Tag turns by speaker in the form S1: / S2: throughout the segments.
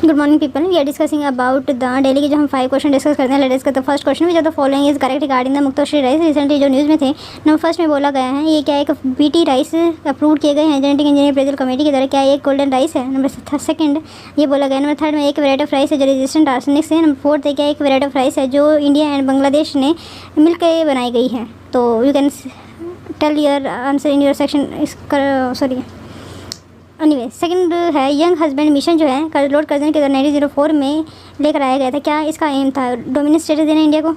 S1: Good morning people, we are discussing about the daily के जो हम 5 क्वेश्चन डिस्कस करते हैं। Let discuss the first question, which of the following is correct regarding the Muktoshri rice. Recently जो news में थे number first में बोला गया है ये क्या एक बीटी राइस अप्रूव किए गए हैं जेनेटिक इंजीनियरिंग अप्रेजल कमेटी के द्वारा, क्या एक गोल्डन राइस है। नंबर सेकंड ये बोला गया। नंबर थर्ड में एक वेराइटी ऑफ राइस है जो रेजिस्टेंट आर्सेनिक से। नंबर फोर्थ है क्या एक वेराइटी ऑफ राइस है जो इंडिया एंड बांग्लादेश ने मिलकर बनाई गई है। तो you can tell your answer in your section. Sorry anyway second है यंग हस्बैंड मिशन जो है लॉर्ड कर्जन के द्वारा 1904 में लेकर आया गया था। क्या इसका एम था? डोमिनेंस स्टेटस देना इंडिया को,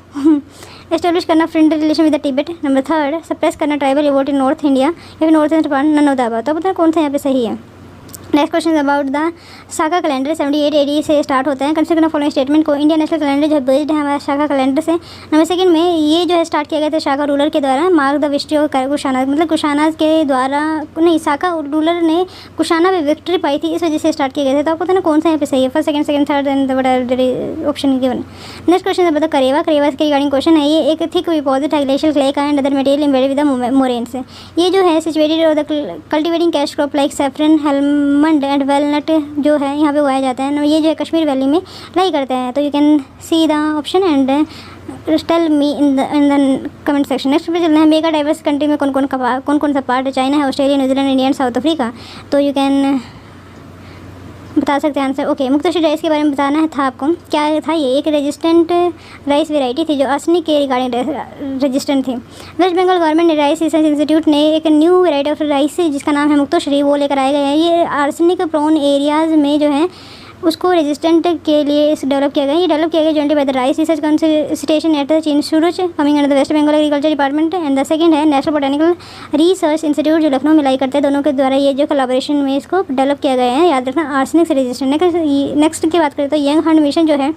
S1: एस्टेब्लिश करना friendly relation with the Tibet. Number third suppress करना tribal revolt in north India या फिर north east part, none of the above. तो पता कौन सा यहाँ पे सही है। Next question about the Shaka calendar 78 AD से स्टार्ट होता है। कंसिडर फॉलोइंग स्टेटमेंट को इंडियन नेशनल कैलेंडर जो है बेस्ड है हमारा शाका कैलेंडर से। नंबर सेकंड में ये जो है स्टार्ट किया गया था शाका रूलर के द्वारा। Mark the victory of Kushanas, मतलब कुशानाज के द्वारा नहीं, शाका रूलर ने कुशाना पे विक्ट्री पाई थी, इस वजह से स्टार्ट किया गया था। तो आपको पता ना कौन सा यहाँ पे सही है, first second third and the option given. Next question बताओ करेवा के रिगार्डिंग क्वेश्चन है। ये एक थिक डिपॉजिट है ग्लेशियल क्ले का and other material embedded with the moraines. ये जो है सिचुएटेड और the cultivating cash crop like saffron, almond and walnut जो है यहाँ पे उगाया जाता है। ये जो है कश्मीर वैली में लाई करते हैं। तो you can see the option and tell me in the comment section. Next पे चलते हैं मेगा डाइवर्स कंट्री में कौन कौन सा पार्ट है। चाइना है, Australia, New Zealand, India and south Africa. तो यू कैन बता सकते हैं आंसर। ओके, मुक्तोश्री राइस के बारे में बताना था आपको। क्या था ये? एक रेजिस्टेंट राइस वेराइटी थी जो आर्सेनिक के रिगार्डिंग रेजिस्टेंट थी। वेस्ट बंगाल गवर्नमेंट ने राइस रिसर्च इंस्टीट्यूट ने एक न्यू वेराइटी ऑफ राइस जिसका नाम है मुक्तोश्री वो लेकर आए गए हैं। ये आर्सेनिक प्रोन एरियाज़ में जो है उसको रेजिस्टेंट के लिए डेवलप किया गया। ये डेवलप किया गया jointly by the rice research consultation at the चीन institute coming under the West Bengal agriculture department and the second है नेशनल बोटेनिकल रिसर्च इंस्टीट्यूट जो लखनऊ में लाई करते हैं। दोनों के द्वारा ये जो कोलैबोरेशन में इसको डेवलप किया गया है। याद रखना आर्सेनिक से रेजिस्टेंट। नेक्स्ट की बात करें तो यंग हंट मिशन जो है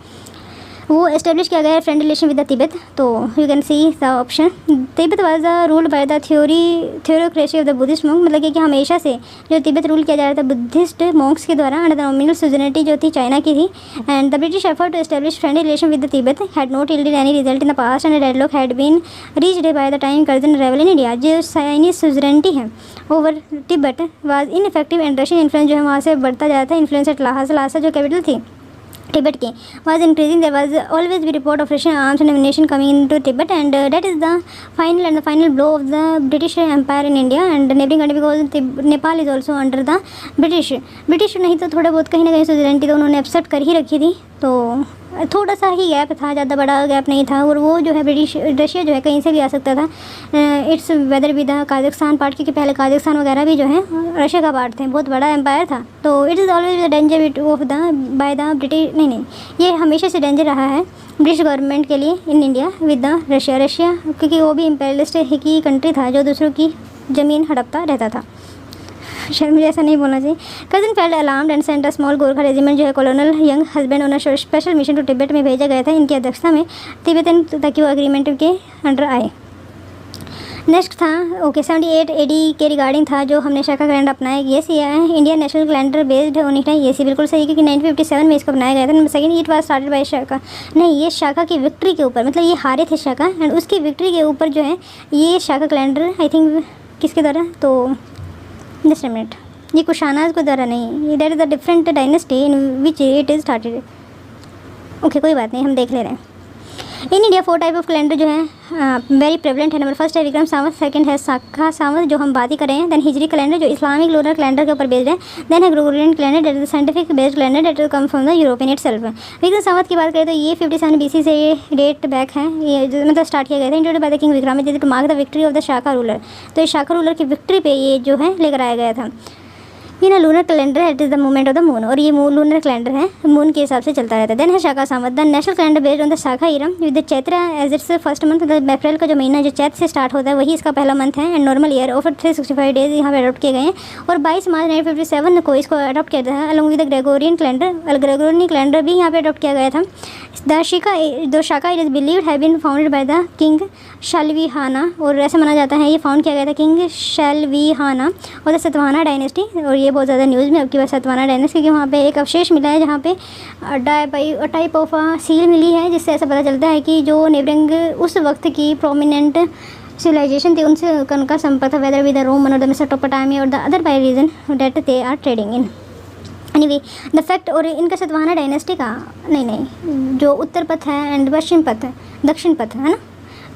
S1: वो एस्टेब्लिश किया गया है friend relation with the Tibet. तो you can see the option Tibet was the ruled by the theocracy of the Buddhist monk, मतलब कि हमेशा से जो तिब्बत रूल किया जा रहा था बुद्धिस्ट मोंक्स के द्वारा अंडर द नॉमिनल सुजनिटी जो थी चाइना की थी। And the British effort to establish friendly relation with the Tibet had not yielded any result in the past and deadlock had been reached by the time Curzon arrival in India. जो Chinese suzerainty है over Tibet was ineffective and Russian influence जो है वहाँ से बढ़ता जाता है। Influence eight Lasa जो कैपिटल थी तिब्बत की was increasing. There was always be report of Russian arms and ammunition coming into Tibet and that is the final blow of the British Empire in India and neighboring country because Nepal is also under the British नहीं तो थोड़ा बहुत कहीं ना कहीं suzerainty तो उन्होंने accept कर ही रखी थी। तो थोड़ा सा ही गैप था, ज़्यादा बड़ा गैप नहीं था। और वो जो है रशिया जो है कहीं से भी आ सकता था। इट्स वेदर भी द काजाकिस्तान पार्ट, क्योंकि पहले काजाकिस्तान वगैरह भी जो है रशिया का पार्ट थे, बहुत बड़ा एम्पायर था। तो it is always the danger of the by the British नहीं ये हमेशा से डेंजर रहा है ब्रिटिश गवर्नमेंट के लिए in India with the Russia क्योंकि वो भी इम्पेरियलिस्ट की कंट्री था जो दूसरों की ज़मीन हड़पता रहता था। शायद मुझे ऐसा नहीं बोलना चाहिए। Curzon felt alarmed and sent a small Gorkha regiment जो है colonel Younghusband on a special mission to Tibet में भेजा गया था। इनकी अध्यक्षता में तिब्बतन ताकि वो एग्रीमेंट के अंडर आए। नेक्स्ट था 78 AD के रिगार्डिंग था जो हमने शाका कैलेंडर अपनाया। ये सी है इंडियन नेशनल कैलेंडर बेस्ड होनी चाहिए। ये सी बिल्कुल सही क्योंकि 1957 में इसको बनाया गया था। Number second it was started by Shaka, नहीं ये शाका की विक्ट्री के ऊपर, मतलब ये हारे थे शाका एंड उसकी विक्ट्री के ऊपर जो है ये शाका कैलेंडर आई थिंक किसके द्वारा, तो जस्ट अ मिनट, ये कुशानाज के द्वारा नहीं, that is the different dynasty in which it is started. Okay कोई बात नहीं, हम देख ले रहे हैं। In India 4 type of calendar जो है वेरी प्रेवलेंट है। नंबर फर्स्ट है विक्रम संवत, सेकंड है शाका संवत जो हम बात ही कर रहे हैं, देन हिजरी कैलेंडर जो इस्लामिक लूनर कैलेंडर के ऊपर बेस्ड है, देन है Gregorian calendar that is scientific based calendar that come from the European itself. Vikram Samvat की बात करें तो ये 57 BC से ये डेट बैक है, ये मतलब स्टार्ट किया गया था introduced by the king Vikramaditya to mark the victory of the Shaka ruler. तो इस शाका रूलर की विक्ट्री पे ये जो है लेकर आया गया था। ये ना लूनर कैलेंडर है, it is the movement of the moon, और ये लूनर कैलेंडर है, मून के हिसाब से चलता रहता है। देन है Shaka Samvat, the national calendar based on the Shaka era with Chaitra as its first month. April का जो महीना जो चैत्र से स्टार्ट होता है वही इसका पहला मंथ है and normal year of 365 days यहाँ पे अडॉप्ट किए गए हैं। और 22 मार्च 1957 को इसको अडॉप्ट किया था along with the Gregorian calendar. Gregorian calendar भी यहाँ पे अडॉप्ट किया गया था। The Shaka it is believed have been founded by the king Shalivahana, और ऐसे माना जाता है ये फाउंड किया गया था किंग शैलवीहाना और द सतवाहना डायनेस्टी। और ये बहुत ज़्यादा न्यूज़ में आपकी बात सतवाहना डायनेस्टी, क्योंकि वहाँ पे एक अवशेष मिला है जहाँ पे टाइप ऑफ सील मिली है, जिससे ऐसा पता चलता है कि जो नेबरिंग उस वक्त की प्रोमिनेंट सिविलाइजेशन थी उनसे उनका संपर्क था, वेदर विद द रोमन और द मेसोपोटामिया और the other by region that they are trading in. Anyway the fact, और इनका सतवाहना डायनेस्टी का नहीं जो उत्तर पथ है एंड पश्चिम पथ है, दक्षिण पथ है ना,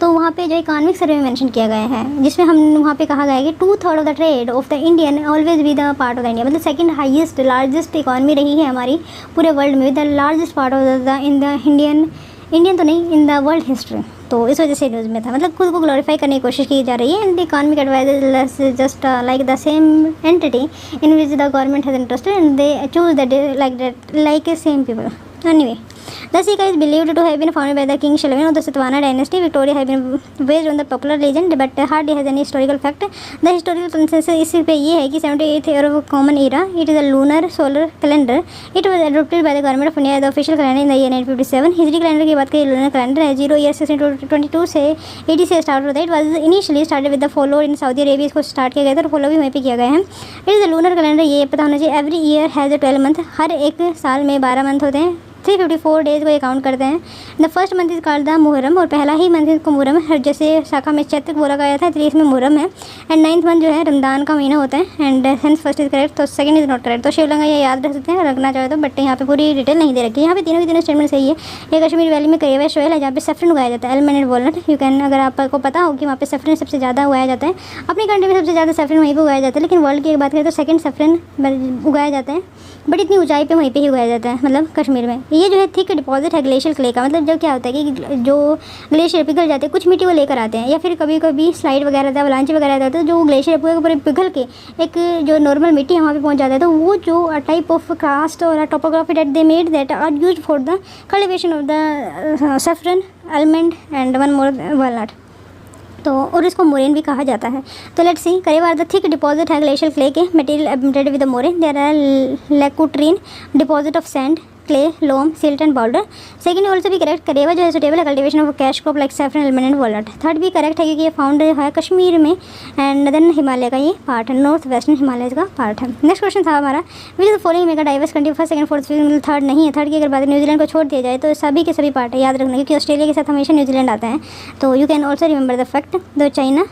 S1: तो वहाँ पे जो इकॉनमिक सर्वे में मेंशन किया गया है, जिसमें हम वहाँ पे कहा गया है कि 2/3 of the trade off the Indian always be the part of the India, मतलब सेकंड हाईएस्ट लार्जेस्ट इकॉनमी रही है हमारी पूरे वर्ल्ड में, the largest part of the in the Indian तो नहीं, इन द वर्ल्ड हिस्ट्री। तो इस वजह से न्यूज़ में था, मतलब खुद को ग्लोरीफाई करने की कोशिश की जा रही है। And the economic advisers just like the same entity in which the government has interested and they choose that like a same people. Anyway, the Sikha is believed to have been founded by the King Shailen of the Satavahana dynasty. Victoria has been based on the popular legend, but hardly has any historical fact. The historical consensus इस पे ये है कि 78th year of common era. It is a lunar solar calendar. It was adopted by the government of India as the official calendar in the year 1957. Hijri calendar की बात करें, lunar calendar है 0 year 1622 से 80 से start होता है. It was initially started with the follow in Saudi Arabia. इसको start किया गया था और फॉलो भी वहीं पे किया गया है. It is a lunar calendar, ये पता होना चाहिए. Every year has a 12 month. हर एक साल में 12 मंथ होते हैं. 354 डेज़ को ये काउंट करते हैं. The first month is called the Muharram, और पहला ही मंथ इसको मुहर्रम है, जैसे शाखा में चैत्र बोला गया था, इसलिए इसमें मुहर्रम है. एंड 9th मंथ जो है रमदान का महीना होता है. And hence first is correct, तो सेकंड इज नॉट करेक्ट. तो शिवलंगा ये याद रख सकते हैं रखना चाहे तो, बट यहाँ पे पूरी डिटेल नहीं दे रखी है. यहाँ पे तीनों की तीनों स्टेटमेंट सही है. ये कश्मीर वैली में करीब सोयल है जहाँ पे सैफरन उगाया जाता है, almond and walnut. You can, अगर आपको पता हो कि वहाँ पे सैफरन सबसे ज़्यादा उगाया जाता है, अपनी कंट्री में सबसे ज़्यादा सैफरन वहीं पर उगाया जाता है, लेकिन वर्ल्ड की बात करें तो सेकंड सैफरन उगाया जाता है, बट इतनी ऊंचाई पे वहीं पे ही उगाया जाता है, मतलब कश्मीर में. ये जो है थिक डिपॉजिट है ग्लेशियल क्ले का, मतलब जब क्या होता है कि जो ग्लेशियर पिघल जाते हैं, कुछ मिट्टी वो लेकर आते हैं, या फिर कभी कभी स्लाइड वगैरह था, अवलांच वगैरह था, तो जो ग्लेशियर पूरे पिघल के एक जो नॉर्मल मिट्टी है वहाँ पे पहुँच जाता है. तो वो जो टाइप ऑफ कास्ट और topography that they made that are use for the cultivation of the saffron, almond and one more walnut. तो और इसको मोरेन भी कहा जाता है. तो let's see, Karewa are the thick deposit है ग्लेशियल क्ले के, material emitted with the moraine. There are lacustrine deposit of sand, clay, loam, silt and powder. Second also भी करेक्ट, करेवा जो है सुटेबल है cultivation of cash crop like saffron, almond and walnut. Third भी correct है क्योंकि ये found है कश्मीर में एंड देन हिमालय का ये पार्ट है, नॉर्थ वेस्टर्न हिमालय का पार्ट है. नेक्स्ट क्वेश्चन था हमारा, which is the following mega diverse country, first second fourth fifth, third नहीं है. थर्ड की अगर बात न्यूजीलैंड को छोड़ दिया जाए तो सभी के सभी पार्ट है, याद रखना, क्योंकि ऑस्ट्रेलिया के साथ हमेशा न्यूजीलैंड आता है. तो you can also remember the fact. दो China,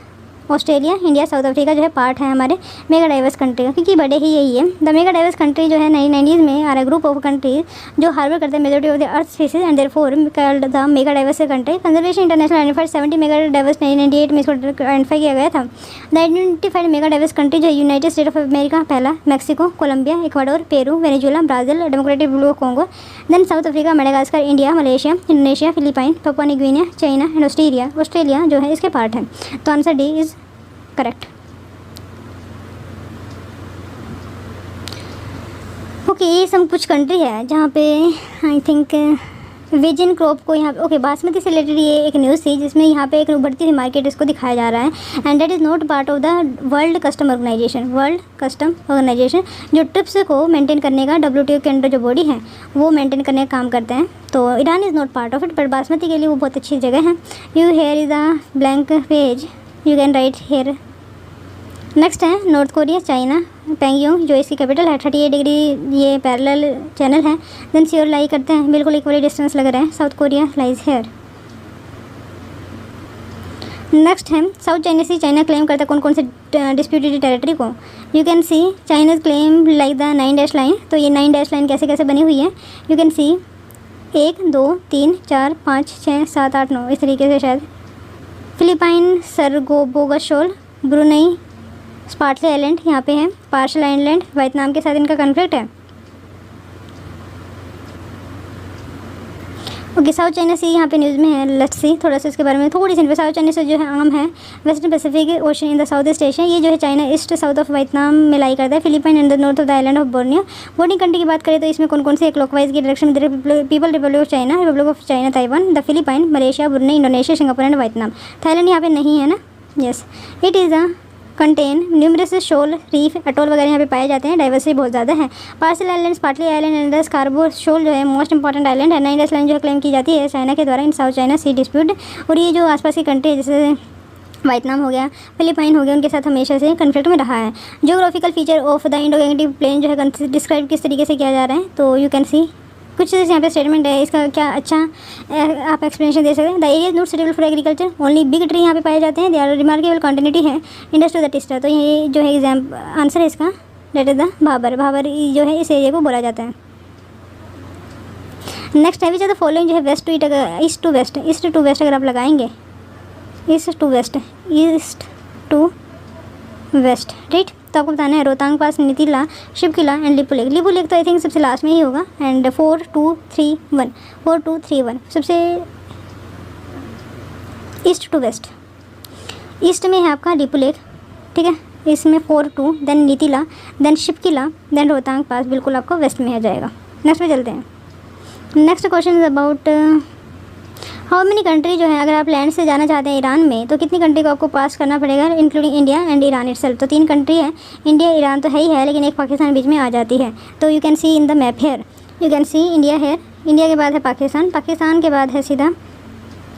S1: Australia, India, South Africa जो है पार्ट है हमारे मेगा डाइवर्स कंट्री का, क्योंकि बड़े ही यही है. द मेगा डाइवर्स कंट्री जो है 1990s में are a group of countries जो हार्बर करते हैं majority of the earth species and therefore called the mega diverse country. Conservation International identified 70 mega diverse 1998 में इसको आइडेंटिफाई किया गया था. The identified mega diverse country जो है यूनाइटेड स्टेट ऑफ अमेरिका पहला, Mexico, Colombia, Ecuador, Peru, Venezuela, Brazil, Democratic Republic of Congo, then South Africa, Madagascar, India, Malaysia, Indonesia, Philippine, Papua new Guinea, China and Australia जो है इसके part है. तो answer D is correct. Okay, ये सब कुछ country है जहाँ पे आई थिंक वेजिन क्रॉप को यहाँ पे ओके बासमती से रिलेटेड ये एक न्यूज़ थी जिसमें यहाँ पे एक उभरती हुई मार्केट इसको दिखाया जा रहा है. And that is not part of the World Custom Organization जो ट्रिप्स को मेंटेन करने का WTO के अंडर जो बॉडी है वो मेंटेन करने का काम करते हैं. तो Iran is not part of it, but basmati के लिए वो बहुत अच्छी जगह है. You here is a blank page, you can write here. Next है नॉर्थ कोरिया, चाइना, पेंगयोंग जो इसकी कैपिटल है. 38 डिग्री ये पैरेलल चैनल है. देन सियोर लाई करते हैं, बिल्कुल इक्वली डिस्टेंस लग रहा है. South Korea lies here. Next है South China Sea. China claim करता है कौन कौन से डिस्प्यूटेड टेरिटरी को. You can C China claim like the 9 dash line. तो ये 9 डैश लाइन कैसे कैसे बनी हुई है. यू कैन सी 1 2 3 4 5 6 7 8 9 इस तरीके से शायद. फिलीपाइन, सरगोबोगा शोल, ब्रुनई, स्पार्टले आइलैंड यहाँ पे है, पार्शल आइलैंड, वियतनाम के साथ इनका कॉन्फ्लिक्ट है. ओके, साउथ चाइना सी यहाँ पे न्यूज़ में है. लेट्स सी थोड़ा सा इसके बारे में थोड़ी सी. साउथ चाइना सी जो है आम है western Pacific ocean in the south east Asia. ये जो है China east south of Vietnam में लाई करता है. Philippine and the north of the island of Borneo. Borneo country की बात करें तो इसमें कौन कौन से एक क्लॉकवाइज की डायरेक्शन में People Republic of China, Republic of China, Taiwan, the Philippine, Malaysia, Brunei, Indonesia, Singapore and Vietnam. Thailand यहाँ पे नहीं है ना. Yes, it is a contain numerous shoal, reef, atoll वगैरह यहाँ पे पाए जाते हैं. डाइवर्सिटी बहुत ज़्यादा है. Paracel island, Spratly island and the Scarborough shoal जो है मोस्ट इंपॉर्टेंट आइलैंड है. 9 डैश लाइन जो है क्लेम की जाती है चाइना के द्वारा इन साउथ चाइना सी डिस्प्यूट. और ये जो आसपास की कंट्री है जैसे वियतनाम हो गया, फिलीपाइन हो गया, उनके साथ हमेशा से कन्फ्लिक्ट में रहा है. Geographical feature of the Indo Gangetic plain जो है डिस्क्राइब किस तरीके से किया जा रहा है. तो यू कैन सी कुछ यहाँ पे स्टेटमेंट है, इसका क्या अच्छा आप एक्सप्लेनेशन दे सकते हैं. The area is not suitable for agriculture, only big tree यहाँ पे पाए जाते हैं. दे आर रिमार्केबल कंटिन्यूटी है इंडस्ट्री द टिस्टा. तो ये जो है एग्जाम आंसर है इसका that is the Bhabar. Bhabar जो है इस एरिया को बोला जाता है। नेक्स्ट है विच ऑफ द फॉलोइंग जो है west to east to west, east to west अगर आप लगाएंगे, east to west, east to west, right. तो आपको बताना है रोहतांग पास, नीतिला, शिव किला and Lipulekh. Lipulekh तो आई थिंक सबसे लास्ट में ही होगा। एंड 4 2 3 1, 4 2 3 1 सबसे ईस्ट टू वेस्ट, ईस्ट में है आपका लिपू लेक, ठीक है। इसमें 4 2, देन नीतिला, देन शिव किला, देन रोहतांग पास, बिल्कुल आपको वेस्ट में आ जाएगा। नेक्स्ट में चलते हैं। Next question is about how many country जो है अगर आप लैंड से जाना चाहते हैं ईरान में तो कितनी कंट्री को आपको पास करना पड़ेगा, including India and Iran itself. तो 3 कंट्री है, इंडिया ईरान तो है ही है, लेकिन एक पाकिस्तान बीच में आ जाती है। तो you can see in the map here, you can see India here, India के बाद है पाकिस्तान, पाकिस्तान के बाद है सीधा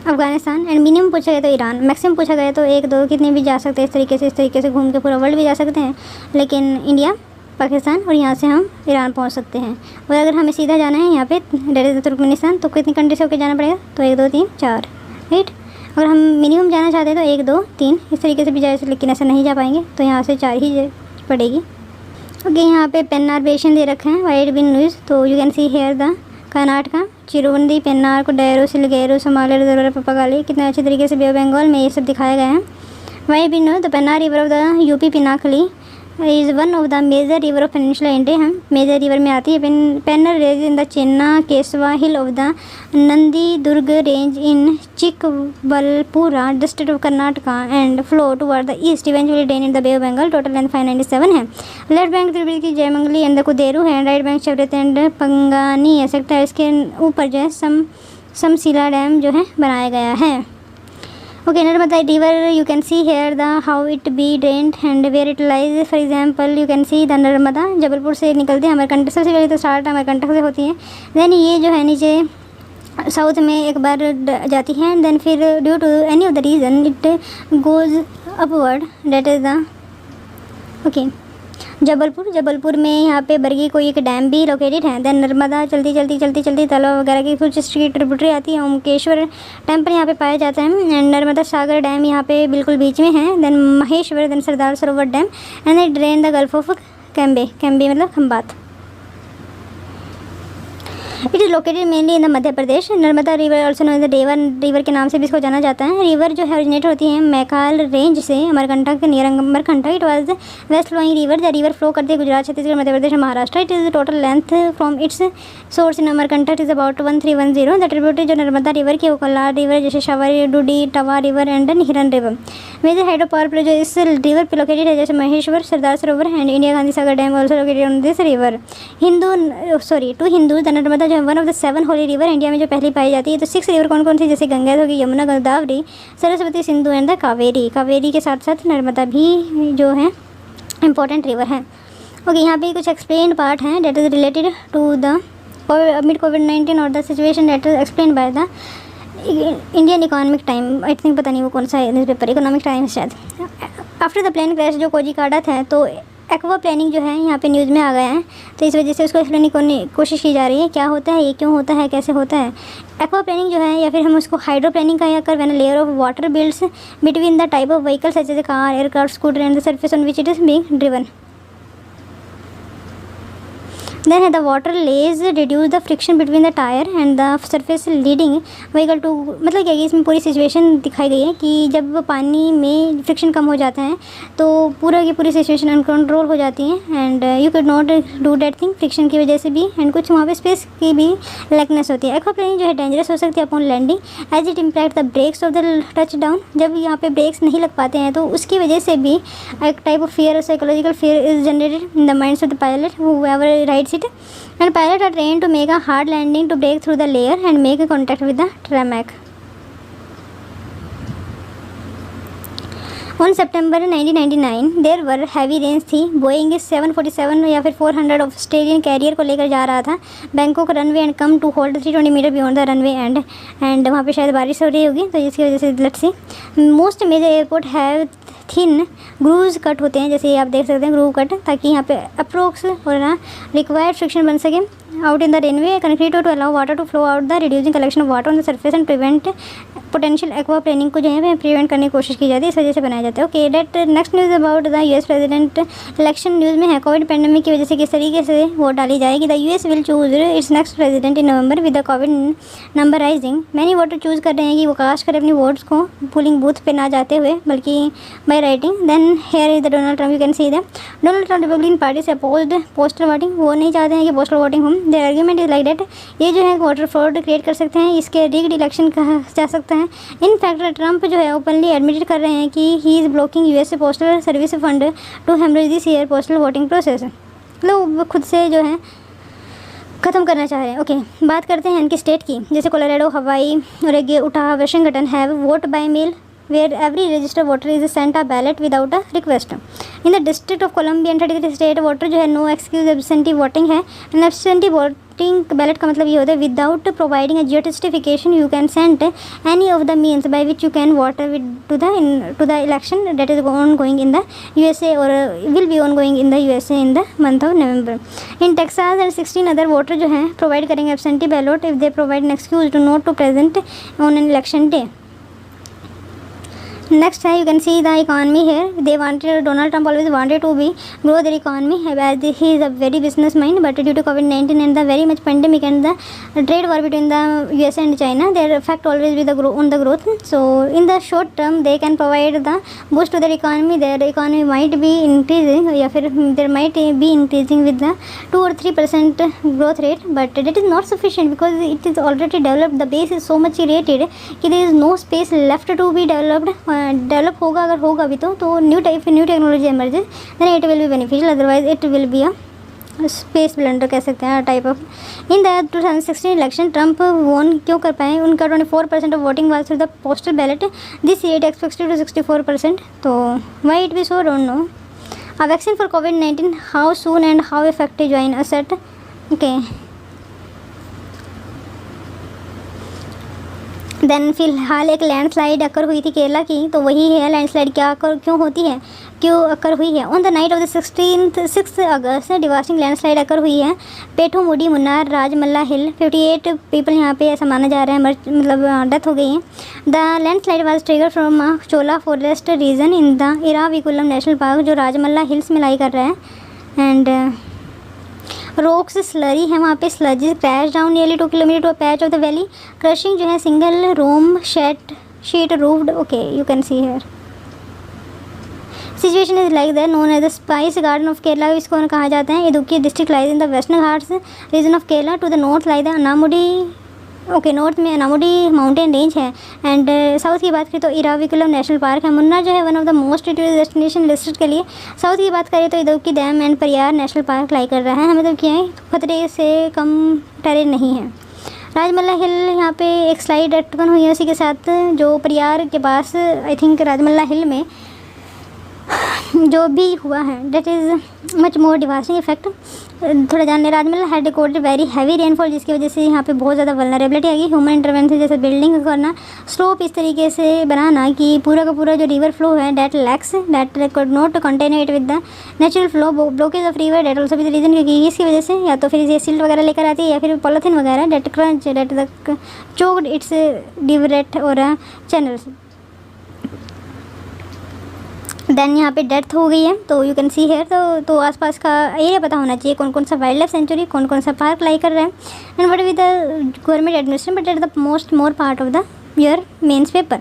S1: अफगानिस्तान, एंड मिनिमम पूछा गया तो ईरान, मैक्सिमम पूछा गया तो 1 2 कितने भी जा सकते हैं, इस तरीके से घूम के पूरा वर्ल्ड भी जा सकते हैं, लेकिन इंडिया, पाकिस्तान और यहाँ से हम ईरान पहुँच सकते हैं। और अगर हमें सीधा जाना है यहाँ पे डेट तुर्कमेनिस्तान, तो कितनी कंट्री से होकर जाना पड़ेगा, तो 1 2 3 4, राइट। अगर हम मिनिमम जाना चाहते हैं तो 1 2 3 इस तरीके से भी जाए, लेकिन ऐसे नहीं जा पाएंगे, तो यहाँ से 4 ही पड़ेगी। ओके, यहाँ पे पेन्नार बेसिन दे रखे हैं, वाइट बिन न्यूज़। तो you can see here the Karnataka, चिरुवंदी, पेन्नार, कोडायरो, सिलगेरो, सोमालिया, रिजर्वर, पपागाली, कितने अच्छे तरीके से बे ऑफ बंगाल में ये सब दिखाया गया है। वाइट बिन न्यूज़, the Pennar river of the यूपी Pinakini is one of the major river of peninsula India है, मेजर रिवर में आती है। Pennar rise in the Chenna Kesava hill of the Nandi Durg range in Chikballapura district of Karnataka and flow toward the east eventually drain in the bay of Bengal. Total length 597 है। Left bank त्रिवेणी की Jaymangali and the कुदेरू है, right bank शबरत and पंगानी है sector, इसके ऊपर जो है समशिला dam जो है बनाया गया है। Okay, Narmada river you can see here the how it be drained and where it lies. For example you can see the Narmada Jabalpur से निकलते हैं अमरकंटक, सबसे पहले तो स्टार्ट अमरकंटक से होती है, देन ये जो है नीचे साउथ में एक बार जाती है, देन फिर due to any of the reason it goes upward, that is the okay Jabalpur में यहाँ पे बरगी कोई एक डैम भी लोकेटेड है। देन नर्मदा चलती तालाब वगैरह की कुछ स्ट्रीट ट्रिब्यूटरी आती है। ओमकेश्वर टेम्पल यहाँ पे पाया जाता है एंड नर्मदा सागर डैम यहाँ पे बिल्कुल बीच में है। Then Maheshwar, then Sardar Sarovar dam and then drain the gulf of Cambay मतलब Khambat. It is located mainly in the Madhya Pradesh. Narmada river also known as the Deva river के नाम से भी इसको जाना जाता है। रिवर जो है ओरिजिनेट होती है मैकाल रेंज से अमरकंटक के near Amarkantak. It was the west flowing river, the river flow करते Gujarat, Chhattisgarh, Madhya Pradesh, Maharashtra. It is total length from its source in Amarkantak is about 1310। The tributary जो नर्मदा रिवर की कोलार रिवर जैसे शवारी, Dudhi, Tawa river and Hiran river. Major hydro power project जो इस river पर located है जैसे Maheshwar, Sardar Sarovar and India Gandhi Sagar dam also located on this river. To Hindu the Narmada जो है one of the 7 holy river India में जो पहली पाई जाती है। तो 6 रिवर कौन कौन सी, जैसे गंगा होगी, यमुना, गोदावरी, सरस्वती, सिंधु एंड द कावेरी। कावेरी के साथ साथ नर्मदा भी जो है इंपॉर्टेंट रिवर है। ओके, यहाँ पे कुछ एक्सप्लेन पार्ट हैं that is related to the mid कोविड-19 और the situation that is explain by the Indian economic time. I think पता नहीं वो कौन सा न्यूज़ पेपर, इकोनॉमिक टाइम शायद। आफ्टर द प्लेन क्रैश जो कोझिकोड था, तो एक्वा प्लानिंग जो है यहाँ पे न्यूज़ में आ गया है, तो इस वजह से उसको एक्सप्लेन करने की कोशिश की जा रही है। क्या होता है ये, क्यों होता है, कैसे होता है। एक्वा प्लानिंग जो है या फिर हम उसको हाइड्रो प्लानिंग का या कर when layer of water builds between the type of vehicle such as a car, aircraft, scooter and the surface on which it is being driven. Then the water lays reduce the friction between the tire and the surface leading vehicle to, मतलब क्या इसमें पूरी situation दिखाई गई है कि जब पानी में फ्रिक्शन कम हो जाता है तो पूरा की पूरी सिचुएशन अनकंट्रोल हो जाती है and you can not do that thing friction की वजह से भी, एंड कुछ वहाँ पे स्पेस की भी लैकनेस होती है। एक्वाप्लेनिंग जो है डेंजरस हो सकती है upon landing as it impact the brakes of the touch down. जब यहाँ पे ब्रेक्स नहीं लग पाते हैं तो उसकी वजह से भी एक type of fear, psychological fear is generated in the minds of the pilot whoever rides it, and pilots are trained to make a hard landing to break through the layer and make a contact with the tarmac. On September 1999 there were heavy rains थी। Boeing 747 या फिर 400 Australian career को लेकर जा रहा था Bangkok runway and come to hold 320 metre beyond the runway end वहाँ पे शायद बारिश हो रही होगी, तो इसकी वजह से let's see. Most major airport have thin grooves cut होते हैं, जैसे आप देख सकते हैं ग्रूव कट, ताकि यहाँ पे अप्रोक्स और ना रिक्वायर्ड फ्रिक्शन बन सके। out in the rainway concrete to allow water to flow out, the reducing collection of water on the surface and prevent potential aquaplaning को जो है प्रिवेंट करने की कोशिश की जाती है, इस वजह से बनाया जाता है। Okay, that next news about the US president election news में है कोविड पेंडेमिक की वजह से किस तरीके से वोट डाली जाएगी। The US will choose it's next president in November with the Covid number rising. Many voter choose कर रहे हैं कि वो कास्ट करें अपनी वोट्स को पोलिंग बूथ पे ना जाते हुए बल्कि by writing. Then here is the Donald Trump, you can see that Donald Trump Republican Party से अपोज्ड पोस्टल वोटिंग, वो नहीं चाहते हैं कि पोस्टल वोटिंग हो। Their argument is like that ये जो है वोटर फ्रॉड क्रिएट कर सकते हैं, इसके रिग्ड इलेक्शन कहा जा सकता है। इन फैक्ट ट्रम्प जो है ओपनली एडमिटेड कर रहे हैं कि he is blocking US Postal Service fund to haemorrhage this year postal voting process. लोग खुद से जो है ख़त्म करना चाह रहे हैं। ओके, बात करते हैं इनके स्टेट की, जैसे कोलोराडो, हवाई और Utah, Washington have vote by mail where every registered voter is sent a ballot without a request. In the District of Columbia and 33 state voter जो है no excuse absentee voting है। and absentee voting ballot का मतलब ये होता है without providing a justification you can send any of the means by which you can vote to the election that is ongoing in the USA or will be ongoing in the USA in the month of November. In Texas and 16 other voter जो हैं provide करेंगे absentee ballot if they provide an excuse to not to present on an election day. Next है, you can see the economy here. They wanted, Donald Trump always wanted to be grow their economy as he is a very business mind, but due to COVID-19 and the very much pandemic and the trade war between the USA and China, their effect always be the on the growth. So in the short term they can provide the boost to their economy. Their economy might be increasing या फिर there might be increasing with the 2 or 3% growth rate, but that is not sufficient because it is already developed. The base is so much created कि there is no space left to be developed. Develop होगा अगर होगा भी तो new technology emerges then it will be beneficial, otherwise it will be a space blunder कह सकते हैं type of. In the 2016 election Trump won क्यों कर पाए, उनका 24% of voting was through the postal ballot, this year expected to 64%। तो why it be so don't know. A vaccine for COVID-19 how soon and how effective join asset. Okay, then फिलहाल एक landslide occur हुई थी केरला की, तो वही है landslide क्या क्यों होती है, क्यों अकर हुई है। On the night of the 6 August devastating landslide occur हुई है पेठोमुडी, मुन्नार, राजमल्ला हिल। 58 पीपल यहाँ पे ऐसा माना जा रहा है मतलब डेथ हो गई है। The landslide was trigger from Chola forest region in the Eravikulam national park जो राजमल्ला हिल्स में लाई कर रहा है। एंड रोक्स स्लरी है वहाँ पे, sludges crash down nearly 2 kilometre to a patch of the valley. Crushing जो है single room sheet roofed. Okay, you can see here situation is like that known as the spice garden of Kerala, इसको कहा जाता है। Idukki district lies in the western Ghats region of Kerala, to the north like the Anamudi. Okay, north में Anamudi mountain range है। And south की बात करें तो इराविकुलम नेशनल पार्क है। मुन्नार जो है one of the most tourist destination listed के लिए। साउथ की बात करें तो Idukki dam and Pariyar national park लाई कर रहा है, मतलब क्या है खतरे से कम टेरेन नहीं है। राजमल्ला हिल यहाँ पे एक स्लाइड उत्पन्न हुई है उसी के साथ जो परियार के पास आई थिंक राजमल्ला हिल में जो भी हुआ है that is much more devastating effect. थोड़ा जानने, Rajmahal had recorded very heavy rainfall जिसकी वजह से यहाँ पे बहुत ज़्यादा वल्नरेबिलिटी आ गई। ह्यूमन इंटरवेंशन जैसे बिल्डिंग करना, स्लोप इस तरीके से बनाना कि पूरा का पूरा जो रिवर फ्लो है that lacks that could not contain it with the natural flow. Blockage of river that also भी द रीज़न, क्योंकि इसकी वजह से या तो फिर ये सिल्ट वगैरह लेकर आती है या फिर पॉलीथिन वगैरह that crunch that the choked its divert और चैनल्स। देन यहाँ पे डेथ हो गई है, तो यू कैन सी हेयर। तो आसपास का एरिया पता होना चाहिए, कौन कौन सा वाइल्ड लाइफ सेंचुरी, कौन कौन सा पार्क लाई कर रहा है and what with the government administration, but at the more part of the your mains paper.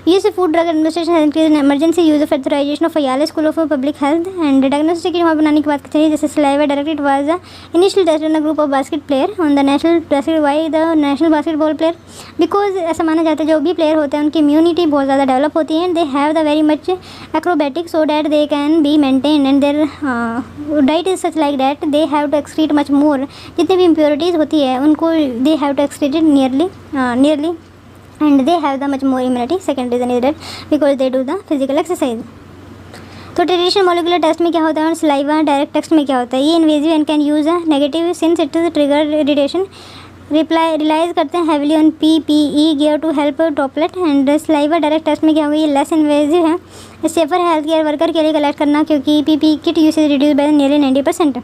S1: Use food drug administration has increased emergency use of authorization of Yale school of public health and diagnostic वहाँ बनाने की बात चाहिए। जैसे saliva directed was the initial test on the group of basket player on the national basket why the national basketball player, because ऐसा माना जाता है जो भी प्लेयर होते हैं उनकी इम्यूनिटी बहुत ज़्यादा डेवलप होती है and they have the very much acrobatic so that they can be maintain and their diet is such like that they have to excrete much more. जितनी भी इम्प्योरिटीज़ होती है उनको they have to excrete it nearly and they have the much more immunity. Second reason is that because they do the physical exercise. तो traditional molecular test में क्या होता है और सलाइवा डायरेक्ट टेस्ट में क्या होता है, ये invasive and can use a negative since it is trigger irritation. Relies करते हैं heavily on PPE gear to help droplet and saliva direct test में क्या होगा, ये लेस इन्वेजिव है, सेफर हेल्थ केयर वर्कर के लिए कलेक्ट करना क्योंकि PPE kit usage reduce by nearly 90%।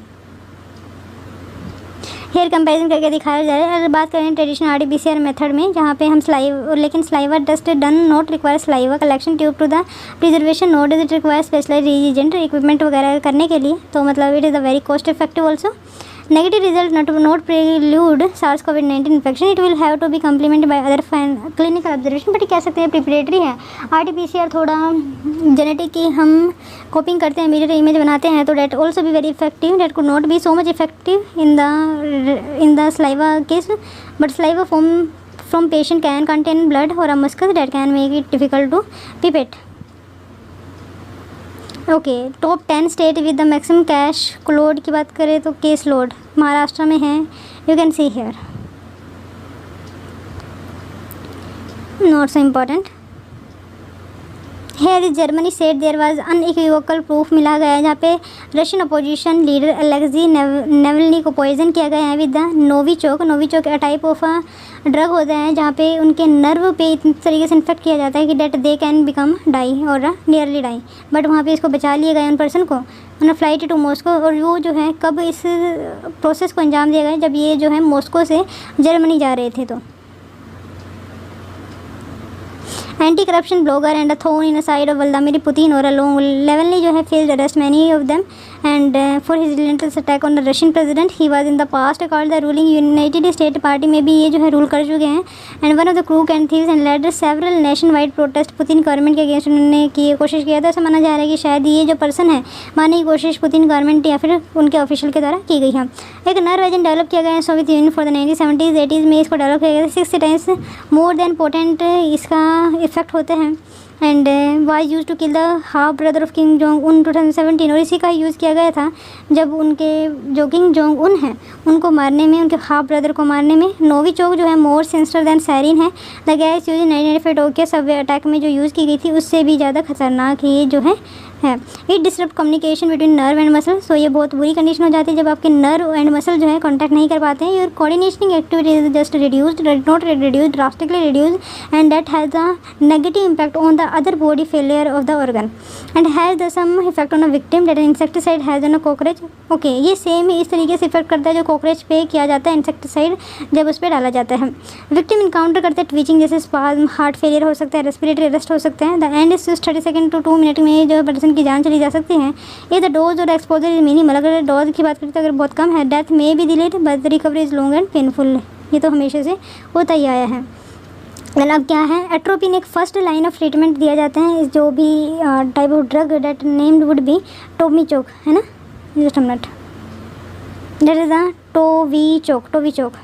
S1: Here comparison करके दिखाया जा रहा है। अगर बात करें ट्रेडिशनल RT-PCR मेथड में, जहाँ पे हम saliva test done not require saliva collection tube to the preservation node it require specialise reagent equipment वगैरह करने के लिए, तो मतलब it is a very cost effective also. Negative result not prelude SARS-CoV-19 infection. It will have to be complemented by other clinical observation. But कह सकते हैं preparatory है। RT-PCR थोड़ा जेनेटिक की हम कॉपिंग करते हैं, मिरर इमेज बनाते हैं, तो that also be very effective. That could not be so much effective in the saliva case, but saliva from patient can contain blood or a mucus that can make it difficult to pipette. Okay, top 10 state with the maximum cash load की बात करें तो case load Maharashtra में है, you can see here, not so important. Here is Germany set there was unequivocal proof मिला गया है, जहाँ पे Russian opposition leader Alexei Navalny को पॉइजन किया गया है with the Novichok. Novichok a type of drug होता है जहाँ पे उनके नर्व पे इस तरीके से इन्फेक्ट किया जाता है कि that they can become die और नियरली डाई, बट वहाँ पे इसको बचा लिया गया उन पर्सन को ऑन फ्लाइट टू मॉस्को। और वो जो है कब इस प्रोसेस को अंजाम दिया गया, जब ये जो है मॉस्को से जर्मनी जा रहे थे। तो anti-corruption blogger and a thorn in the side of Vladimir Putin or along Navalny जो है faced arrest many of them and for his relentless attack on the Russian president. He was in the past called the ruling United States Party में भी ये जो है rule कर चुके हैं and one of the crook and thieves and led several nationwide protest Putin government के against उन्होंने की कोशिश किया था। ऐसा माना जा रहा है कि शायद ये जो पर्सन है मारने की कोशिश पुतिन गवर्नमेंट या फिर उनके ऑफिशियल के द्वारा की गई है। एक नर्व एजेंट डेवलप किया गया है Soviet union for the 1970s 80s में, इसको डेवलप किया गया था। 60 टाइम्स मोर देन पोटेंट इसका इफेक्ट होते हैं and was use to kill the half brother of king Jong Un 2017, और इसी का यूज़ किया गया था जब उनके जो किंग जोंग उन हैं उनको मारने में, उनके हाफ ब्रदर को मारने में। नोविचोक जो है मोर सेंसर दैन सैरिन है। The gas use 1995 Tokyo Subway attack में जो यूज़ की गई थी उससे भी ज़्यादा खतरनाक ये जो है। It disturb communication between nerve and muscle. So ये बहुत बुरी कंडीशन हो जाती है जब आपके नर्व एंड मसल जो है कॉन्टैक्ट नहीं कर पाते हैं। Your coordinating activity is just reduced, not reduced, drastically reduced and that has a negative impact on the other body failure of the organ and has the some effect on a victim that insecticide has on a cockroach. Okay, ये same ही इस तरीके से effect करता है जो cockroach पे किया जाता है इंसेक्टिसाइड जब उस पर डाला जाता है। विक्टिम इनकाउंटर करते हैं ट्विचिंग जैसे स्पाज्म, हार्ट फेलियर हो सकता है, रेस्पिरेटरी अरेस्ट हो सकते हैं। The end is 30 second to 2 minute में जो पर्सन की जान चली जा सकती है। ये द डोज और एक्सपोजर इज मिनिमल। अगर डोज की बात करें तो अगर बहुत कम है, death may be delayed but recovery is long and painful. ये तो हमेशा से होता ही आया है। देन अब क्या है, एट्रोपिन एक फर्स्ट लाइन ऑफ ट्रीटमेंट दिया जाता है जो भी type of drug that named would be Novichok, है ना, just minute, that is the Novichok.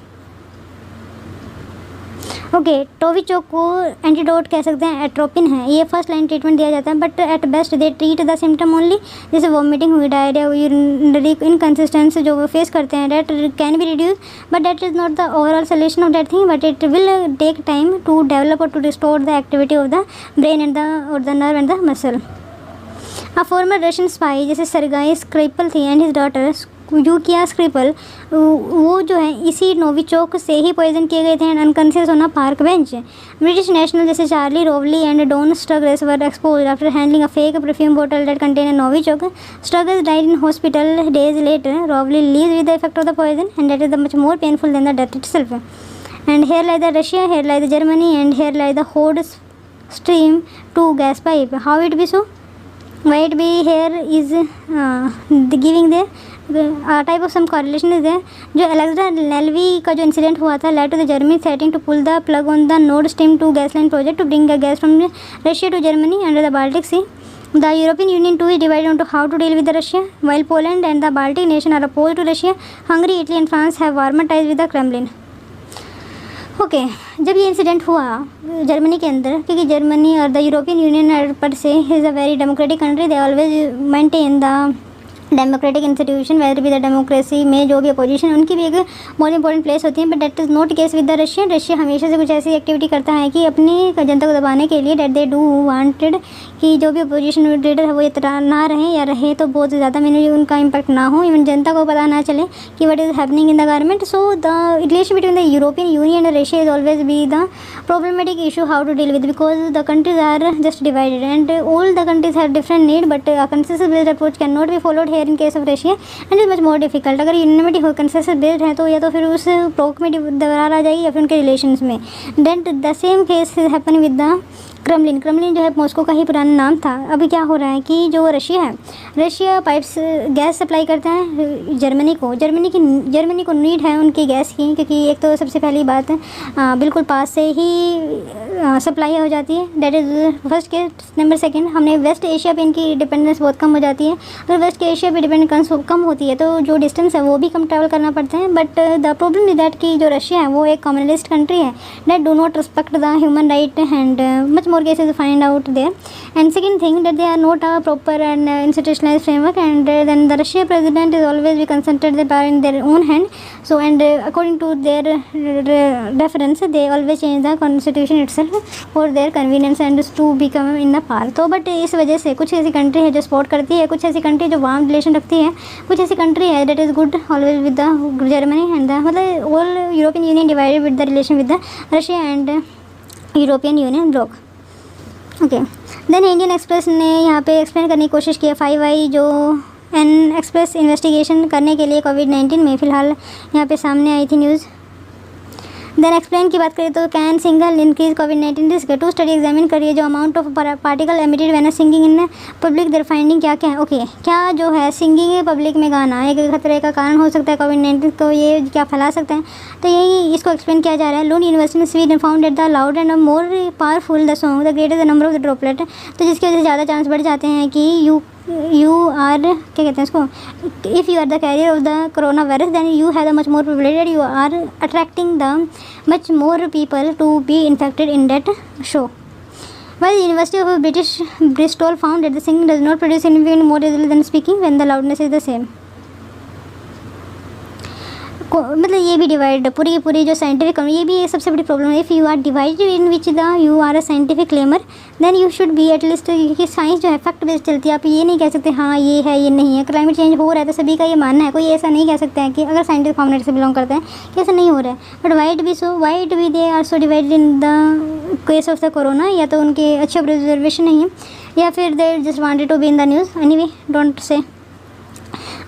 S1: Okay, Novichok को एंटीडोट कह सकते हैं, एट्रोपिन है, ये फर्स्ट लाइन ट्रीटमेंट दिया जाता है but at best they treat the symptom only. जैसे वॉमिटिंग हुई, डायरिया हुई, यूरिनरी इनकन्सिस्टेंसी जो वो फेस करते हैं, that can be reduce but that is not the overall solution of that thing but it will take time to develop और to restore the activity of the brain and the nerve and the muscle. A former Russian spy जैसे Sergei Skripal थी and his daughter यूकिया Skripal, वो जो है इसी Novichok से ही poison किए गए थे and unconscious on a park bench. British national जैसे Charlie Rowley and Dawn Sturgess were exposed after handling a fake perfume bottle that contain a Novichok. Sturgess died in hospital days later. Rowley lives with the effect of the poison and that is the much more painful than the death itself. And here lie the Russia, here lie the Germany and here lie the होड stream to gas pipe. How it be so? Why it be here is giving the type of some correlation is there। जो Alexander नेल्वी का जो incident हुआ था led to the Germany threatening to pull the plug on the Nord Stream 2 gas line project to bring the gas from Russia to Germany under the Baltic Sea। The European Union too is divided into how to deal with the Russia। While Poland and the Baltic nation are opposed to Russia, Hungary, Italy and France have warmer ties with the Kremlin। Okay, जब ये incident हुआ Germany के अंदर, क्योंकि Germany और the European Union per se is a very democratic country, they always maintain the democratic institution, whether भी the democracy में जो भी अपोजिशन उनकी भी एक मोस्ट इंपॉर्टेंट प्लेस होती है। But that is not case with the Russian. Russia हमेशा से कुछ ऐसी एक्टिविटी करता है कि अपनी जनता को दबाने के लिए, डेट दे डू वांटेड कि जो भी अपोजिशन लीडर है वो इतना ना रहे या रहे तो बहुत ज़्यादा मैंने उनका इम्पैक्ट ना हो, इवन जनता को पता ना चले कि what is happening in the government. So the relation between the European union and Russia is always be the problematic issue how to deal with because the countries are just divided and all the countries have different need but a consensus based approach cannot be followed here here in case of Russia and is much more difficult. अगर यूनिमिटी हो consensus based है तो या तो फिर उस proc में दरार आ जाएगी या फिर उनके रिलेशंस में। Then the same case happen with the Kremlin. Kremlin जो है मॉस्को का ही पुराना नाम था। अभी क्या हो रहा है कि जो रशिया है, रशिया पाइप्स गैस सप्लाई करता है जर्मनी को। जर्मनी को नीड है उनकी गैस की, क्योंकि एक तो सबसे पहली बात बिल्कुल पास से ही सप्लाई हो जाती है, that is first case. Number second, हमने वेस्ट एशिया पे इनकी डिपेंडेंस बहुत कम हो जाती है। अगर वेस्ट एशिया पे डिपेंडेंस कम होती है तो जो डिस्टेंस है वो भी कम ट्रैवल करना पड़ता है। But the problem is that कि जो रशिया है वो एक कम्युनिस्ट कंट्री है that do not respect the human right and much more cases find out there. And second thing, that they are not a proper and institutionalized framework, and then the Russia president is always be concentrated the power in their own hand. So and according to their reference, they always change the constitution itself for their convenience and to become in the power. तो but इस वजह से कुछ ऐसी country है जो support करती है, कुछ ऐसी कंट्री जो वार्म रिलेशन रखती है, कुछ ऐसी कंट्री है that is good always with the Germany and the मतलब all European Union divided with the relation with the Russia and European Union bloc. Okay, then Indian Express ने यहाँ पे एक्सप्लेन करने की कोशिश की है 5i जो एन एक्सप्रेस इन्वेस्टिगेशन करने के लिए कोविड-19 में फ़िलहाल यहाँ पे सामने आई थी न्यूज़। देन एक्सप्लेन की बात करें तो कैन सिंगल इंक्रीज कोविड-19 रिस्क। टू स्टडी एग्जामिन करिए जो amount of particle emitted when singing in public, their finding क्या क्या है। ओके, क्या जो है सिंगिंग पब्लिक में गाना एक खतरे का कारण हो सकता है कोविड-19 को, ये क्या फैला सकता है, तो यही इसको एक्सप्लेन किया जा रहा है। लून यूनिवर्सिटी में Sweden found that the loud and more powerful the song the greater the number of the droplet, तो जिसकी वजह से ज़्यादा चांस बढ़ जाते हैं कि you are क्या कहते हैं इसको, if you are the carrier of the corona virus then you have the much more probability you are attracting the much more people to be infected in that show. While the University of British Bristol found that the singing does not produce significantly more result than speaking when the loudness is the same. मतलब ये भी divide पूरी की पूरी जो scientific, ये भी सबसे बड़ी प्रॉब्लम है। If you are divided in which the you are a scientific claimer then you should be at least, क्योंकि साइंस जो है फैक्ट बेस्ड चलती है। आप ये नहीं कह सकते हाँ ये है ये नहीं है। क्लाइमेट चेंज हो रहा है तो सभी का ये मानना है, कोई ऐसा नहीं कह सकता है कि अगर साइंटिफिक कम्युनिटी से बिलोंग करते हैं कि ऐसा नहीं हो रहा है। But why it be they are so divided in the case of the corona, या तो उनके अच्छे ऑब्जर्वेशन नहीं है या फिर they just wanted to be in the news. Anyway don't say.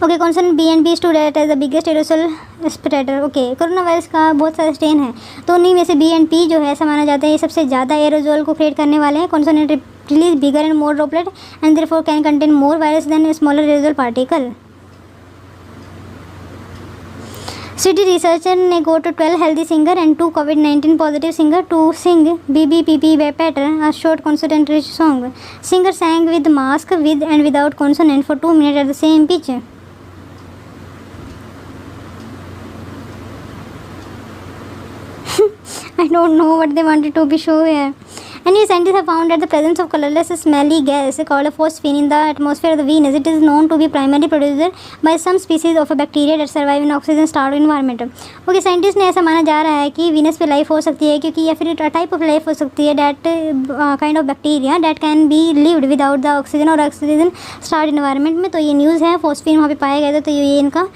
S1: Okay, concern BNB stood at as the biggest aerosol spreader. Okay, corona virus का बहुत सारे स्ट्रेन है तो उन्हीं में से BNP जो है ऐसा माना जाता है ये सबसे ज़्यादा एरोजोल को क्रिएट करने वाले हैं। Concern release bigger and more droplet and therefore can contain more virus than smaller aerosol particle. City researcher ने go to 12 healthy singer and 2 COVID-19 positive singer to sing BBPP pattern, a short consonant-rich song. Singer sang with mask, with and without consonant for 2 minutes at the same pitch. I don't know what they wanted to be show here. And new scientists have found that the presence of colorless smelly gas called phosphine in the atmosphere of the Venus. It is known to be primarily produced by some species of a bacteria that survive in oxygen-starved environment. Okay, scientist ने ऐसा माना जा रहा है कि Venus पे life हो सकती है क्योंकि या फिर टाइप ऑफ लाइफ हो सकती है that kind of bacteria that can be lived without the oxygen और ऑक्सीजन स्टार्ड इन्वायरमेंट में। तो ये न्यूज़ है, फॉस्फीन वहाँ पे पाया गया था, तो ये इनका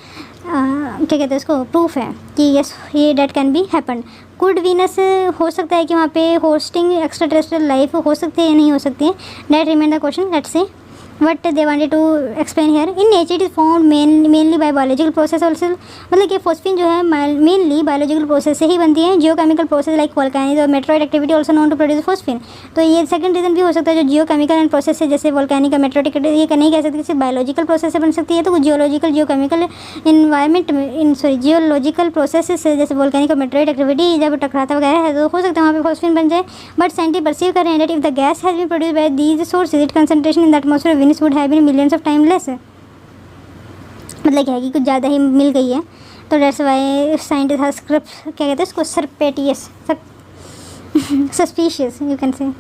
S1: क्या कहते हैं इसको प्रूफ है कि यस ये date can be happen. Could Venus हो सकता है कि वहाँ पे होस्टिंग एक्स्ट्रा टेरेस्ट्रियल लाइफ हो सकती है या नहीं हो सकती है, that remain the question. Let's say what they wanted to explain here. In nature it is found mainly by biological process also, मतलब कि फॉस्फीन जो है मेनली बायोलॉजिकल प्रोसेस से ही बनती है। जियोकेमिकल प्रोसेस लाइक वोल्केनिक और meteoroid activity also known to produce phosphine. तो ये सेकंड रीजन भी हो सकता है जो जियोकेमिकल एंड प्रोसेस से, जैसे वोल्केनिक और मेट्रोइड ये नहीं कह सकते सिर्फ बायोलॉजिकल प्रोसेस से बन सकती है, तो जियोलॉजिकल जियोकेमिकल इन्वायरमेंट इन जियोलॉजिकल प्रोसेस से जैसे वोल्केनिक और मेट्रोइड एक्टिविटी जब टकराता वगैरह है तो हो सकता है वहाँ पे फॉस्फीन बन जाए। बट साइंटिस्ट परसीव कर रहे हैं that if the gas has been produced by these sources it concentration in the atmosphere would have been millions of times less। मतलब क्या है कि कुछ ज़्यादा ही मिल गई है, तो डेट्स वाई साइंटिस्ट हैज क्या कहते हैं इसको सरपेटियस सस्पिशियस यू कैन से।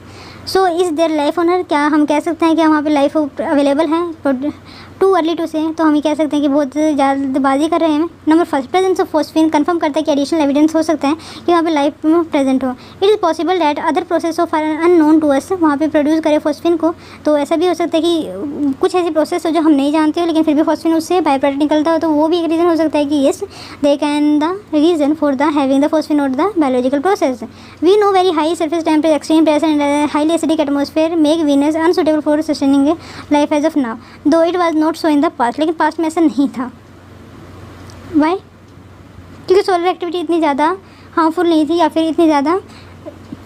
S1: So is their life on earth, क्या हम कह सकते हैं कि वहाँ पे लाइफ अवेलेबल है? टू अर्ली टू से, तो हम ये कह सकते हैं कि बहुत जल्दबाजी कर रहे हैं। Number first, presence of phosphine confirm करता है कि एडिशनल एविडेंस हो सकता है कि वहाँ पे लाइफ प्रेजेंट हो। It is possible that other process of unknown to us वहाँ पे प्रोड्यूस करे फॉस्फीन को। तो ऐसा भी हो सकता है कि कुछ ऐसी प्रोसेस हो जो हम नहीं जानते हो लेकिन फिर भी फॉस्फीन उससे बाय प्रोडक्ट निकलता हो, तो वो भी एक रीज़न हो सकता है कि yes they can the reason for the having the phosphine और the biological process. We know very high surface temperature, extreme pressure and highly acidic atmosphere make Venus unsuitable for sustaining life as of now. Though it was not not so in the past, लेकिन past में ऐसा नहीं था। Y? क्योंकि solar activity इतनी ज़्यादा harmful नहीं थी या फिर इतनी ज़्यादा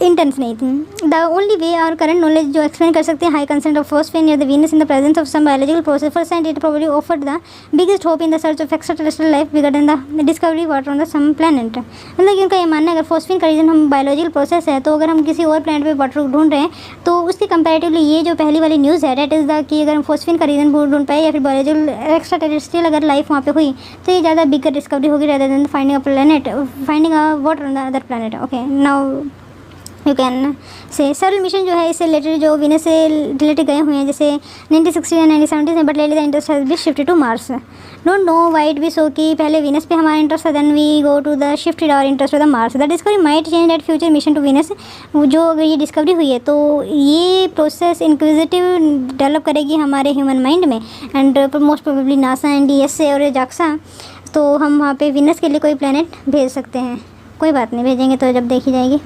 S1: इंटेंस नहीं थी। The only way our current knowledge जो एक्सप्लेन कर सकते हैं high consent of phosphate near the Venus in the presence of some biological process for science it probably offered the biggest hope in the search of extraterrestrial life bigger than the discovery water on the some planet. मतलब कि उनका ये मानना है अगर phosphate का reason हम biological process है, तो अगर हम किसी और प्लैनेट पे वाटर ढूंढ रहे हैं तो उसके कंपैरेटिवली ये जो पहली वाली न्यूज़ है डेट इज़ द कि अगर हम फॉस्फेट का रीज़न ढूंढ पाए या फिर बायोलॉजिकल एक्स्ट्राटेरेस्ट्रियल अगर लाइफ वहाँ पे हुई तो ये ज़्यादा बिगर डिस्कवरी होगी rather than finding a planet, finding a water on the other planet. Okay, now you can से सर्ल मिशन जो है इससे रिलेटेड जो वीनस से रिलेटेड गए हुए हैं जैसे 1960 या 1970 से, but later the interest has been shifted to Mars. Don't know why it be so कि पहले वीनस पे हमारा इंटरेस्ट था, then we go to the shifted our interest to the Mars. The discovery might change that future mission to Venus. जो अगर ये discovery हुई है तो ये प्रोसेस इंक्विजिटिव डेवलप करेगी हमारे ह्यूमन माइंड में, and most probably NASA and DSA और जाक्सा, तो हम वहाँ पे वीनस के लिए कोई प्लैनेट भेज सकते हैं। कोई बात नहीं, भेजेंगे तो जब देखी जाएगी।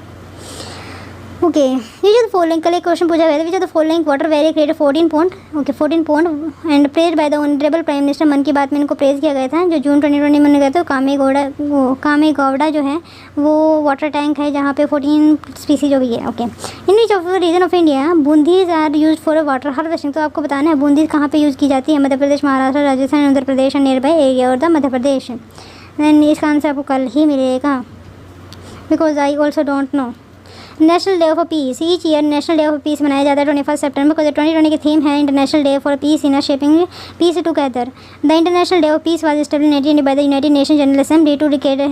S1: ओके, ये जो फॉलोइंग कल एक क्वेश्चन पूछा गया था, जो the following water very created 14 point, okay 14 point and praise by the honourable prime minister. मन की बात में इनको प्रेज किया गया था जो जून 2020 में गए थे। कामेगौड़ा जो है वो वाटर टैंक है जहाँ पे 14 स्पीसी जो भी है। Okay, in which of the region of India bundhis are use for water harvesting. तो आपको बताना है बूंदीज कहाँ पे यूज़ की जाती है, मध्य Pradesh, Maharashtra, Rajasthan, Uttar Pradesh and near by area और द मध्य प्रदेश। दैन इसका आंसर आपको कल ही मिलेगा, because I also don't know. National day of piece, each year national day of piece मनाया जाता है 21 सितंबर को। 2020 की थीम है international day for peace in shaping peace together. The international day of peace was established in 1990 by the United Nations General Assembly to decade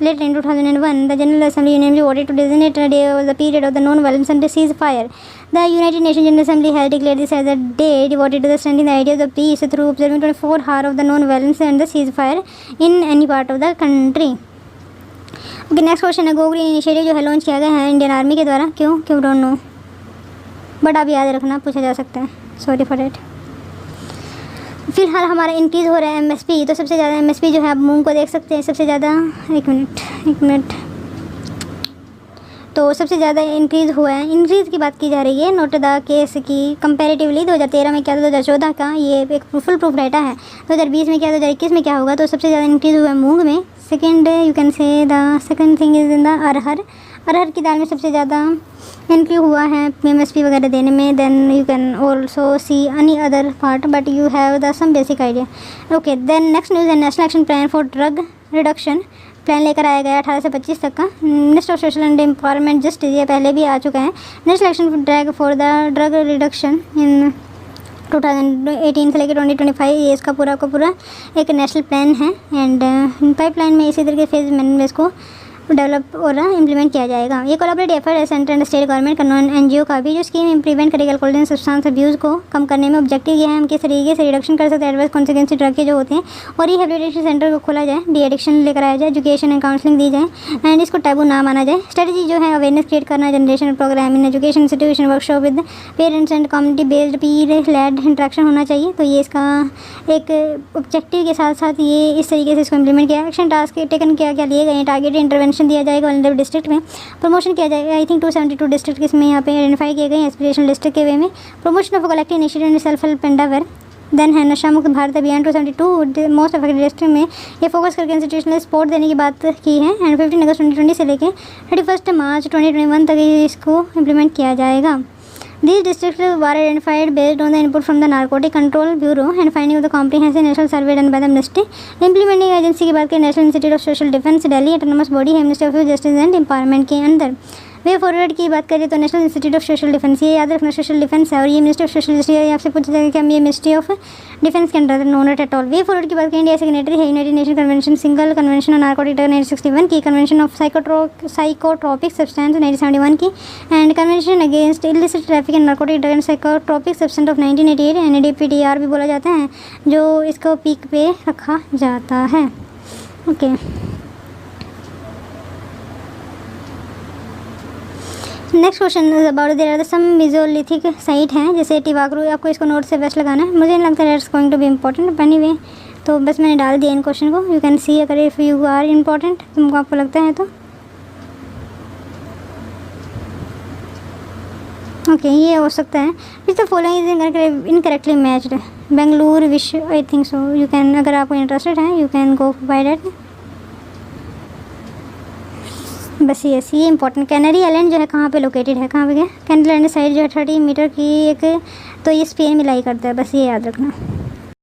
S1: later in 2001. The General Assembly unanimously voted to designate the day as the period of the non-violence and ceasefire. The United Nations General Assembly has declared this as a day devoted to the strengthening the idea of peace through observing 24 hours of the non-violence and the ceasefire in any part of the country. Okay, next question है go green initiative जो है launch किया गया है Indian army के द्वारा, क्यों don't know, but आप याद रखना पूछा जा सकता है, सॉरी फॉर इट। फिलहाल हमारा इंक्रीज़ हो रहा है MSP, तो सबसे ज़्यादा MSP जो है आप मूंग को देख सकते हैं सबसे ज़्यादा। एक मिनट, तो सबसे ज़्यादा इंक्रीज़ हुआ है। इंक्रीज़ की बात की जा रही है, नोट द केस की कंपैरेटिवली 2013 में क्या था, 2014 का ये एक फुल प्रूफ डाटा है। 2020 में क्या, 2021 में क्या होगा, तो सबसे ज़्यादा इंक्रीज़ हुआ है मूंग में। Second you can say the second thing is in the अरहर की दाल में सबसे ज़्यादा इंक्रीज हुआ है MSP वगैरह देने में। Then you can also see any other part but you have the some basic idea. Okay, then next news है national action plan for drug reduction. Plan लेकर आया गया 18 से 25 तक का। Minister of social and empowerment justice, ये पहले भी आ चुका है। National action for the drug reduction in 2018 से लेकर 2025, ये इसका पूरा का पूरा एक नेशनल प्लान है। एंड पाइपलाइन में इसी तरह के फेज में इसको डेवलप और इम्प्लीमेंट किया जाएगा। ये कोलैबोरेटिव एफर्ट है सेंट्रल एंड स्टेट गवर्नमेंट का, नॉन NGO का भी, जो स्कीम प्रिवेंट करेगा अल्कोहल सब्सटेंस अब्यूज़ को कम करने में। ऑब्जेक्टिव ये है हम किस तरीके से रिडक्शन कर सकते हैं एडवर्स कॉन्सिक्वेंस ड्रग के जो होते हैं, और रिहेबिलिटेशन सेंटर को खोला जाए, डी एडिक्शन लेकर आया जाए, एजुकेशन एंड काउंसलिंग दी जाए, एंड इसको टैबू ना माना जाए। स्ट्रेटजी जो है अवेयरनेस क्रिएट करना, generation programme in education institution, workshop with parents and community based peer led interaction होना चाहिए। तो ये इसका एक ऑब्जेक्टिव के साथ साथ ये इस तरीके से इसको इम्प्लीमेंट किया। एक्शन टास्क टेकन क्या लिए गए, टारगेटेड इंटरवेंशन दिया जाएगा डिस्ट्रिक्ट में, प्रमोशन किया जाएगा। आई थिंक 272 डिस्ट्रिक्ट इसमें यहाँ पे आइडेंटिफाई किए गए हैं एस्पिरेशनल डिस्ट्रिक्ट के वे में। Promotion of collective initiative and self help endeavour. Then है नशा मुक्त भारत अभियान 272 मोस्ट अफेक्टेड डिस्ट्रिक्ट में ये फोकस करके इंस्टीट्यूशनल सपोर्ट देने की बात की है। एंड 15 अगस्त 2020 से लेकर 31 मार्च 2021 तक इसको इम्प्लीमेंट किया जाएगा। These districts were identified based on the input from the Narcotic Control Bureau and finding of the comprehensive national survey done by the Ministry. Implementing agency की बात करें national institute of social defence Delhi autonomous body है ministry of justice and empowerment के अंदर। Way forward की बात करें तो national institute of social defence, ये याद रखना सोशल डिफेंस है, और ये मिनिस्ट्री ऑफ सोशल जस्टिस है। आपसे पूछा जाएगा कि हम ये मिनिस्ट्री ऑफ डिफेंस के अंडर, no not at all. Way forward की बात करें इंडिया सिग्नेटरी है United Nation convention, single convention on narcotic drug 1961 की, कन्वेंशन ऑफ साइकोट्रोपिक सब्सटेंस 1971 की, and convention against illicit traffic and narcotic drug and psychotropic substance of 1988 NDPTR भी बोला जाता है, जो इसको पीक पे रखा जाता है। Okay, next question is about there are some mesolithic site हैं जैसे टिवाकरू, आपको इसको नोट से बेस्ट लगाना है। मुझे नहीं लगता that's going to be important, anyway तो बस मैंने डाल दिया इन क्वेश्चन को। यू कैन सी अगर इफ़ यू आर इम्पोर्टेंट, तुमको आपको लगता है तो। ओके, ये हो सकता है। Which the following is incorrectly matched. Bengaluru Vishwa, I think so. You can, अगर आपको इंटरेस्टेड है you can go by that. बस ये इंपॉर्टेंट। कैनरी आइलैंड जो है कहाँ पे लोकेटेड है, कहाँ पे क्या? कैनरी आइलैंड साइड जो है 30 मीटर की एक, तो ये स्पेन में लाई करता है, बस ये याद रखना।